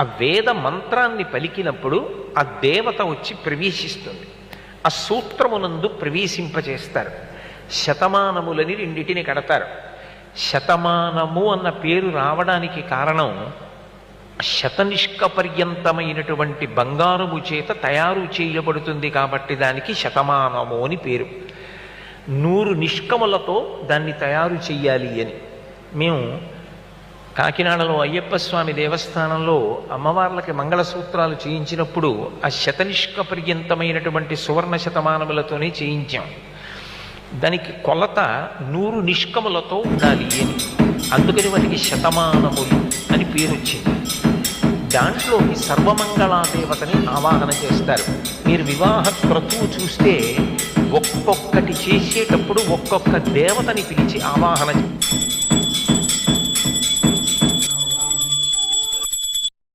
ఆ వేద మంత్రాన్ని పలికినప్పుడు ఆ దేవత వచ్చి ప్రవేశిస్తుంది. ఆ సూత్రమునందు ప్రవేశింపచేస్తారు. శతమానములని రెండిటిని కడతారు. శతమానము అన్న పేరు రావడానికి కారణం శతనిష్క పర్యంతమైనటువంటి బంగారము చేత తయారు చేయబడుతుంది కాబట్టి దానికి శతమానము అని పేరు. 100 నిష్కములతో దాన్ని తయారు చెయ్యాలి అని. మేము కాకినాడలో అయ్యప్ప స్వామి దేవస్థానంలో అమ్మవార్లకి మంగళసూత్రాలు చేయించినప్పుడు ఆ శతనిష్క పర్యంతమైనటువంటి సువర్ణ శతమానములతోనే చేయించాం. దానికి కొలత 100 నిష్కములతో ఉండాలి అని, అందుకని వాటికి శతమానములు అని పేరు వచ్చింది. దాంట్లోకి సర్వమంగళాదేవతని ఆవాహన చేస్తారు. మీరు వివాహ క్రతువు చూస్తే ఒక్కొక్కటి చేసేటప్పుడు ఒక్కొక్క దేవతని పిలిచి ఆవాహన